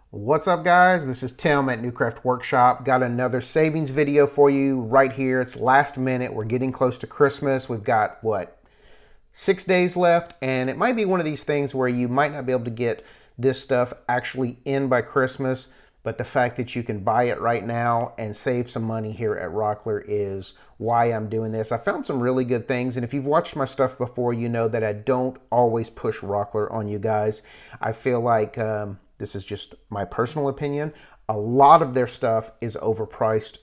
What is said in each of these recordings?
What's up, guys? This is Tim at Newcraft Workshop. Got another savings video for you right here. It's last minute. We're getting close to Christmas. We've got, 6 days left, and it might be one of these things where you might not be able to get this stuff actually in by Christmas, but the fact that you can buy it right now and save some money here at Rockler is why I'm doing this. I found some really good things, and if you've watched my stuff before, you know that I don't always push Rockler on you guys. I feel like this is just my personal opinion. A lot of their stuff is overpriced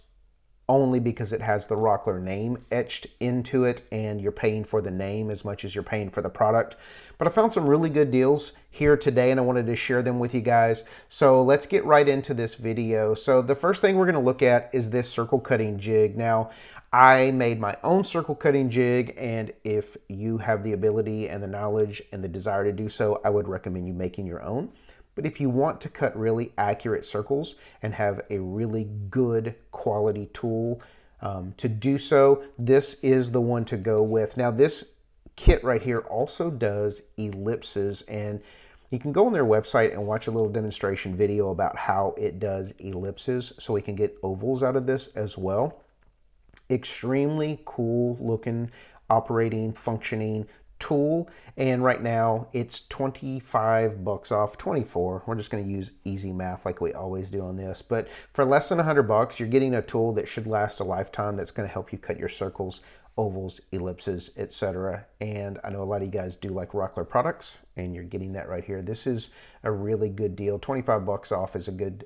only because it has the Rockler name etched into it, and you're paying for the name as much as you're paying for the product. But I found some really good deals here today, and I wanted to share them with you guys. So let's get right into this video. So the first thing we're going to look at is this circle cutting jig. Now, I made my own circle cutting jig, and if you have the ability and the knowledge and the desire to do so, I would recommend you making your own. But if you want to cut really accurate circles and have a really good quality tool to do so, this is the one to go with. Now, this kit right here also does ellipses, and you can go on their website and watch a little demonstration video about how it does ellipses, so we can get ovals out of this as well. Extremely cool looking, operating, functioning tool, and right now it's 25 bucks off, 24. We're just going to use easy math like we always do on this, but for less than 100 bucks you're getting a tool that should last a lifetime, that's going to help you cut your circles, ovals, ellipses, etc. And I know a lot of you guys do like Rockler products, and you're getting that right here. This is a really good deal. 25 bucks off is a good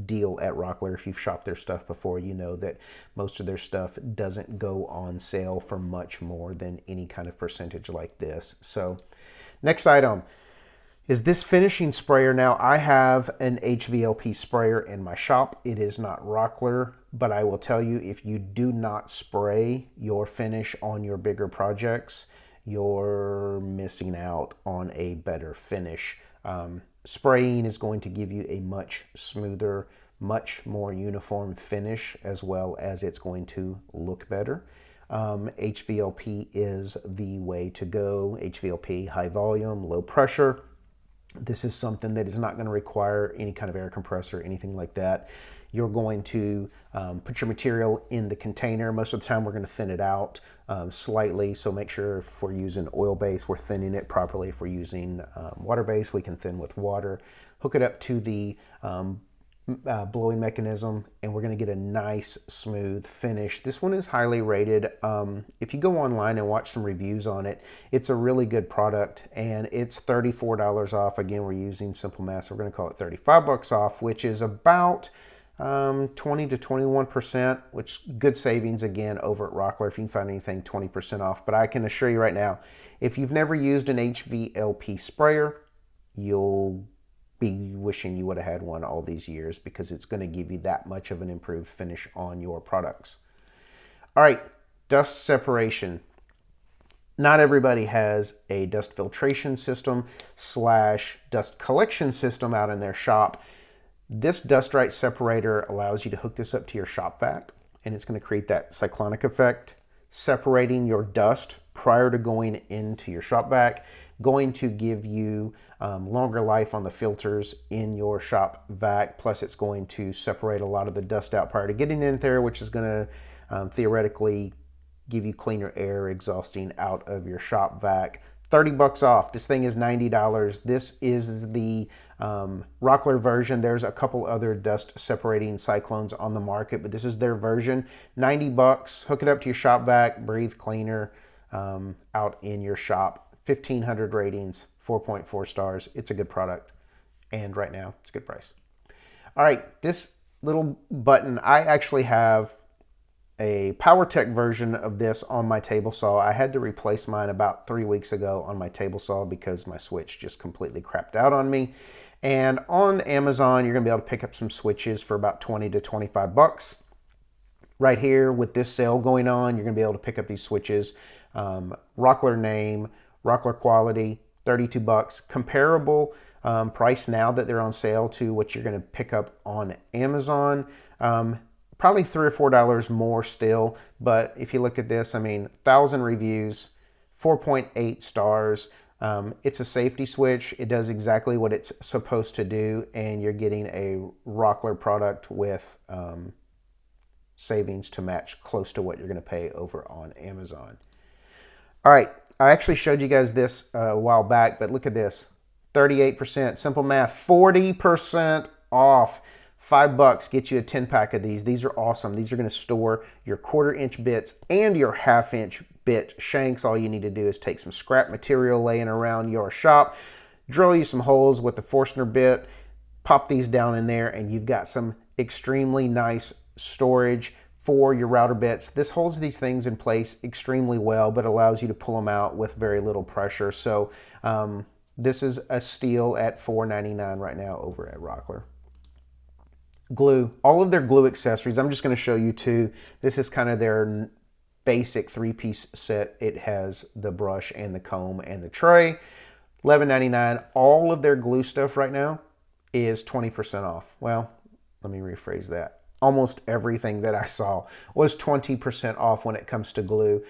deal at Rockler. If you've shopped their stuff before, you know that most of their stuff doesn't go on sale for much more than any kind of percentage like this. So next item is this finishing sprayer. Now, I have an HVLP sprayer in my shop. It is not Rockler, but I will tell you, if you do not spray your finish on your bigger projects, you're missing out on a better finish. Spraying is going to give you a much smoother, much more uniform finish, as well as it's going to look better. HVLP is the way to go. HVLP, high volume, low pressure. This is something that is not going to require any kind of air compressor or anything like that. You're going to put your material in the container. Most of the time we're going to thin it out slightly, so make sure if we're using oil base, we're thinning it properly. If we're using water base, we can thin with water. Hook it up to the blowing mechanism, and we're going to get a nice smooth finish. This one is highly rated. If you go online and watch some reviews on it, it's a really good product, and it's $34 off. Again, we're using simple math, so we're going to call it 35 bucks off, which is about 20 to 21%, which good savings again over at Rockler. If you can find anything 20% off. But I can assure you right now, if you've never used an HVLP sprayer, you'll be wishing you would have had one all these years, because it's going to give you that much of an improved finish on your products. All right, dust separation. Not everybody has a dust filtration system / dust collection system out in their shop. This dust right separator allows you to hook this up to your shop vac, and it's going to create that cyclonic effect, separating your dust prior to going into your shop vac, going to give you longer life on the filters in your shop vac, plus it's going to separate a lot of the dust out prior to getting in there, which is going to theoretically give you cleaner air exhausting out of your shop vac. 30 bucks off. This thing is $90. This is the Rockler version. There's a couple other dust separating cyclones on the market, but this is their version. 90 bucks. Hook it up to your shop vac. Breathe cleaner out in your shop. 1,500 ratings. 4.4 stars. It's a good product, and right now it's a good price. All right, this little button, I actually have a PowerTech version of this on my table saw. I had to replace mine about 3 weeks ago on my table saw because my switch just completely crapped out on me. And on Amazon, you're gonna be able to pick up some switches for about 20 to 25 bucks. Right here with this sale going on, you're gonna be able to pick up these switches. Rockler name, Rockler quality, 32 bucks. Comparable price now that they're on sale to what you're gonna pick up on Amazon. Probably $3 or $4 more still, but if you look at this, I mean, 1,000 reviews, 4.8 stars. It's a safety switch. It does exactly what it's supposed to do, and you're getting a Rockler product with savings to match close to what you're going to pay over on Amazon. All right, I actually showed you guys this a while back, but look at this. 38%, simple math, 40% off. $5 get you a 10-pack of these. These are awesome. These are going to store your 1/4-inch bits and your 1/2-inch bit shanks. All you need to do is take some scrap material laying around your shop, drill you some holes with the Forstner bit, pop these down in there, and you've got some extremely nice storage for your router bits. This holds these things in place extremely well, but allows you to pull them out with very little pressure. So this is a steal at $4.99 right now over at Rockler. Glue, all of their glue accessories. I'm just going to show you two. This is kind of their basic 3-piece set. It has the brush and the comb and the tray. $11.99. All of their glue stuff right now is 20% off. Well, let me rephrase that. Almost everything that I saw was 20% off when it comes to glue.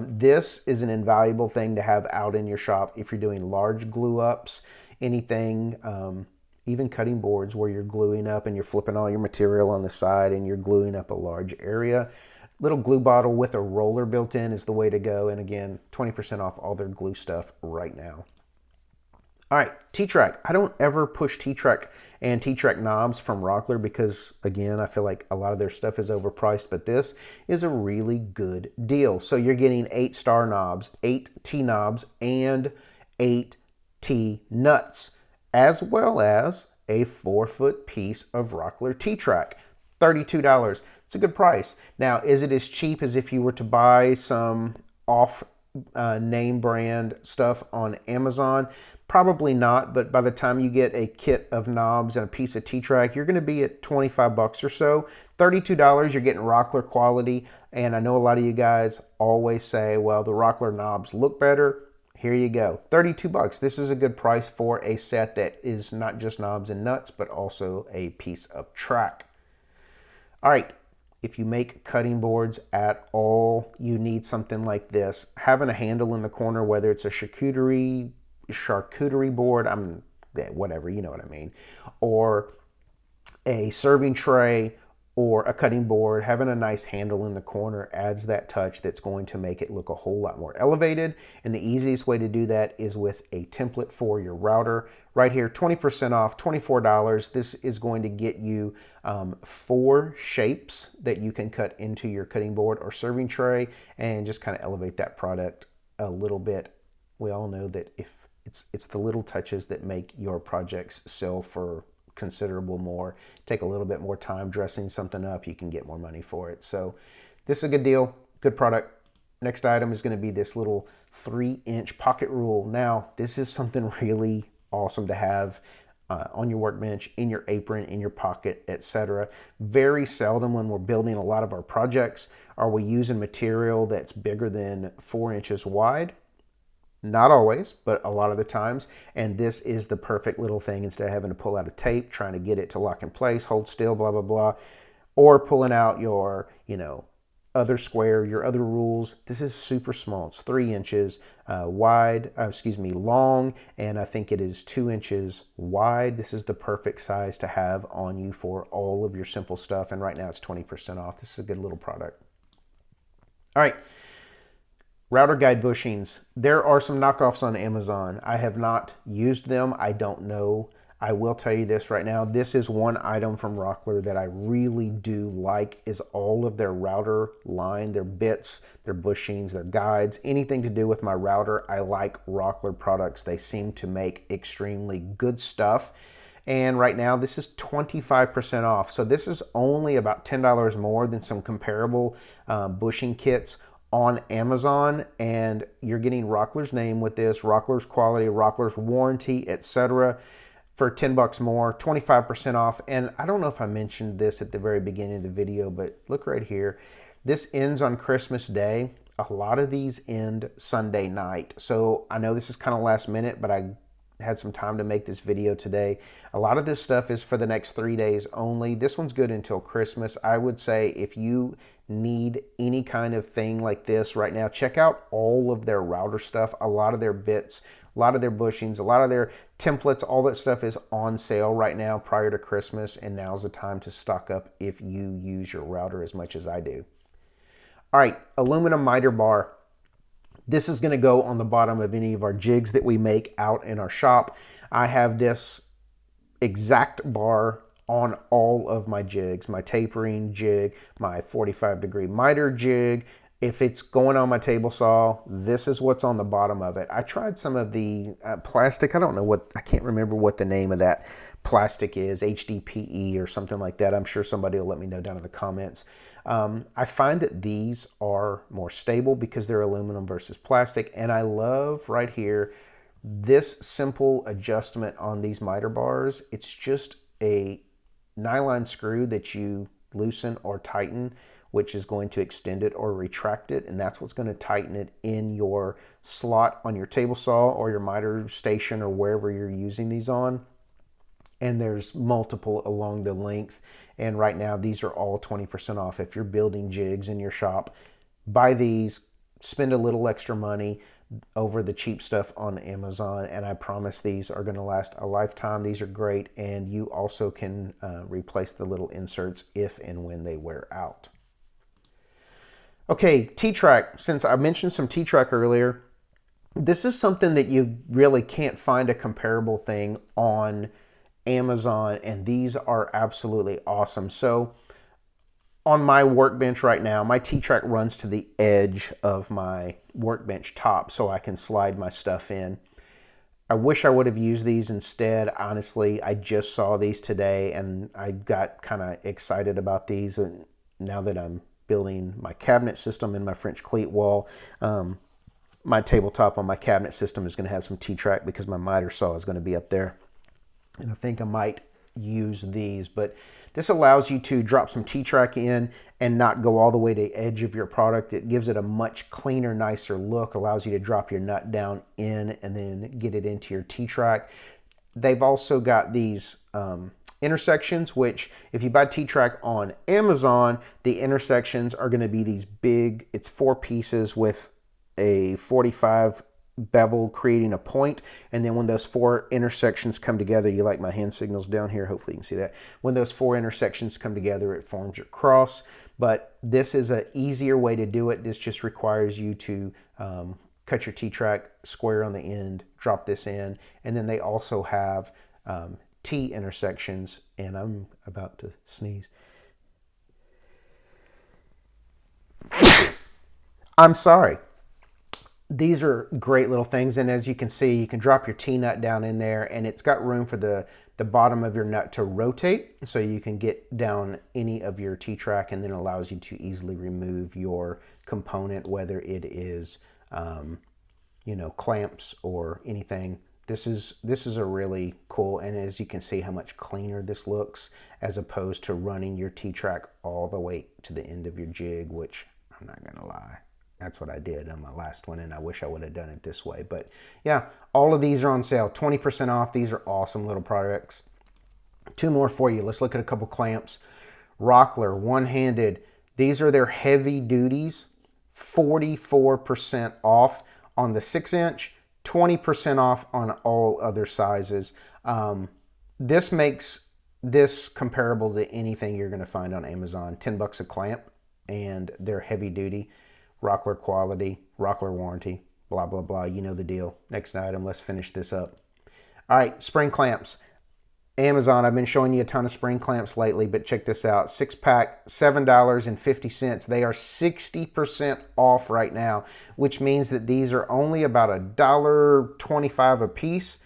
This is an invaluable thing to have out in your shop if you're doing large glue ups, anything, even cutting boards where you're gluing up and you're flipping all your material on the side and you're gluing up a large area. Little glue bottle with a roller built in is the way to go. And again, 20% off all their glue stuff right now. All right, T-Track. I don't ever push T-Track and T-Track knobs from Rockler because, again, I feel like a lot of their stuff is overpriced, but this is a really good deal. So you're getting 8 star knobs, 8 T-knobs, and 8 T-nuts, as well as a 4-foot piece of Rockler T-Track. $32. It's a good price. Now, is it as cheap as if you were to buy some off name brand stuff on Amazon? Probably not, but by the time you get a kit of knobs and a piece of T-Track, you're going to be at $25 or so. $32, you're getting Rockler quality, and I know a lot of you guys always say, well, the Rockler knobs look better. Here you go, $32. This is a good price for a set that is not just knobs and nuts, but also a piece of track. All right, if you make cutting boards at all, you need something like this. Having a handle in the corner, whether it's a charcuterie board, whatever, you know what I mean, or a serving tray or a cutting board, having a nice handle in the corner adds that touch that's going to make it look a whole lot more elevated. And the easiest way to do that is with a template for your router. Right here, 20% off, $24. This is going to get you 4 shapes that you can cut into your cutting board or serving tray and just kind of elevate that product a little bit. We all know that if it's the little touches that make your projects sell for considerable more. Take a little bit more time dressing something up, you can get more money for it. So this is a good deal, good product. Next item is going to be this little 3-inch pocket rule. Now, this is something really awesome to have on your workbench, in your apron, in your pocket, etc. Very seldom when we're building a lot of our projects are we using material that's bigger than 4 inches wide. Not always, but a lot of the times. And this is the perfect little thing instead of having to pull out a tape, trying to get it to lock in place, hold still, blah, blah, blah, or pulling out your, other square, your other rules. This is super small. It's 3 inches long, and I think it is 2 inches wide. This is the perfect size to have on you for all of your simple stuff. And right now it's 20% off. This is a good little product. All right. Router guide bushings. There are some knockoffs on Amazon. I have not used them. I don't know. I will tell you this right now. This is one item from Rockler that I really do like is all of their router line, their bits, their bushings, their guides, anything to do with my router. I like Rockler products. They seem to make extremely good stuff. And right now this is 25% off. So this is only about $10 more than some comparable bushing kits on Amazon, and you're getting Rockler's name with this, Rockler's quality, Rockler's warranty, etc. for $10 more, 25% off. And I don't know if I mentioned this at the very beginning of the video, but look right here. This ends on Christmas Day. A lot of these end Sunday night. So I know this is kind of last minute, but I had some time to make this video today. A lot of this stuff is for the next 3 days only. This one's good until Christmas. I would say if you need any kind of thing like this right now, check out all of their router stuff. A lot of their bits A lot of their bushings, a lot of their templates, all that stuff is on sale right now prior to Christmas, and now's the time to stock up if you use your router as much as I do. All right, aluminum miter bar. This is going to go on the bottom of any of our jigs that we make out in our shop. I have this exact bar on all of my jigs, my tapering jig, my 45-degree miter jig. If it's going on my table saw, this is what's on the bottom of it. I tried some of the plastic. I can't remember what the name of that plastic is, HDPE or something like that. I'm sure somebody will let me know down in the comments. I find that these are more stable because they're aluminum versus plastic. And I love right here, this simple adjustment on these miter bars. It's just a nylon screw that you loosen or tighten, which is going to extend it or retract it, and that's what's going to tighten it in your slot on your table saw or your miter station or wherever you're using these on. And there's multiple along the length, and right now these are all 20% off. If you're building jigs in your shop, buy these, spend a little extra money over the cheap stuff on Amazon, and I promise these are going to last a lifetime. These are great, and you also can replace the little inserts if and when they wear out. Okay, T-Track. Since I mentioned some T-Track earlier, this is something that you really can't find a comparable thing on Amazon, and these are absolutely awesome. So on my workbench right now, my T-Track runs to the edge of my workbench top so I can slide my stuff in. I wish I would have used these instead. Honestly, I just saw these today and I got kind of excited about these. And now that I'm building my cabinet system in my French cleat wall, my tabletop on my cabinet system is going to have some T-Track because my miter saw is going to be up there. And I think I might use these, but this allows you to drop some T-Track in and not go all the way to the edge of your product. It gives it a much cleaner, nicer look, allows you to drop your nut down in and then get it into your T-Track. They've also got these intersections, which if you buy T-Track on Amazon, the intersections are going to be these big, it's 4 pieces with a 45 bevel creating a point, and then when those 4 intersections come together, you like my hand signals down here, hopefully you can see that. When those 4 intersections come together, it forms your cross. But this is an easier way to do it. This just requires you to cut your T-Track square on the end, drop this in, and then they also have T intersections, and I'm about to sneeze. I'm sorry. These are great little things, and as you can see, you can drop your T-nut down in there, and it's got room for the bottom of your nut to rotate, so you can get down any of your T-Track, and then it allows you to easily remove your component, whether it is, clamps or anything. This is a really cool, and as you can see how much cleaner this looks as opposed to running your T-Track all the way to the end of your jig, which I'm not gonna lie, that's what I did on my last one, and I wish I would have done it this way. But yeah, all of these are on sale, 20% off. These are awesome little products. 2 more for you. Let's look at a couple clamps. Rockler, one-handed. These are their heavy duties, 44% off on the 6-inch, 20% off on all other sizes. This makes this comparable to anything you're going to find on Amazon. $10 a clamp, and they're heavy duty. Rockler quality, Rockler warranty, blah, blah, blah. You know the deal. Next item, let's finish this up. All right, spring clamps. Amazon, I've been showing you a ton of spring clamps lately, but check this out. 6-pack, $7.50. They are 60% off right now, which means that these are only about $1.25 a piece.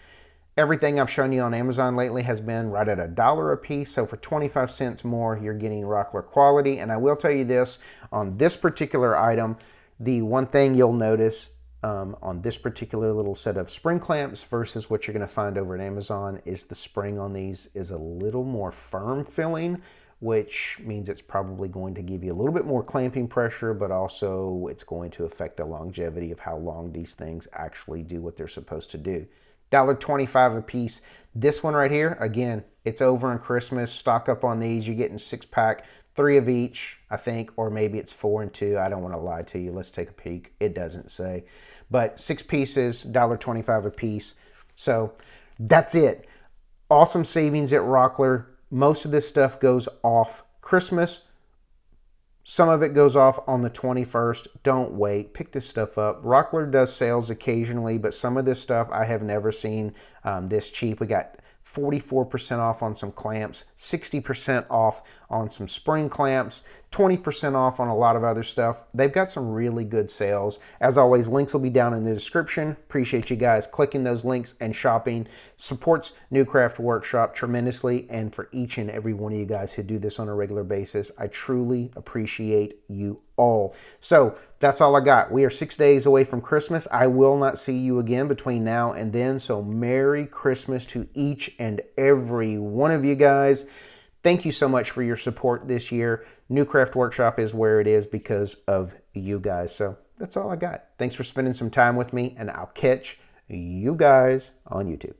Everything I've shown you on Amazon lately has been right at $1 a piece. So for 25 cents more, you're getting Rockler quality. And I will tell you this, on this particular item, the one thing you'll notice on this particular little set of spring clamps versus what you're going to find over at Amazon is the spring on these is a little more firm filling, which means it's probably going to give you a little bit more clamping pressure, but also it's going to affect the longevity of how long these things actually do what they're supposed to do. $1.25 a piece. This one right here, again, it's over on Christmas. Stock up on these. You're getting 6-pack, 3 of each, I think, or maybe it's 4 and 2. I don't want to lie to you. Let's take a peek. It doesn't say. but 6 pieces, $1.25 a piece. So that's it. Awesome savings at Rockler. Most of this stuff goes off Christmas. Some of it goes off on the 21st. Don't wait. Pick this stuff up. Rockler does sales occasionally, but some of this stuff I have never seen this cheap. We got 44% off on some clamps, 60% off on some spring clamps, 20% off on a lot of other stuff. They've got some really good sales. As always, links will be down in the description. Appreciate you guys clicking those links and shopping. Supports Newcraft Workshop tremendously, and for each and every one of you guys who do this on a regular basis, I truly appreciate you all. So that's all I got. We are 6 days away from Christmas. I will not see you again between now and then, so Merry Christmas to each and every one of you guys. Thank you so much for your support this year. Newcraft Workshop is where it is because of you guys. So that's all I got. Thanks for spending some time with me, and I'll catch you guys on YouTube.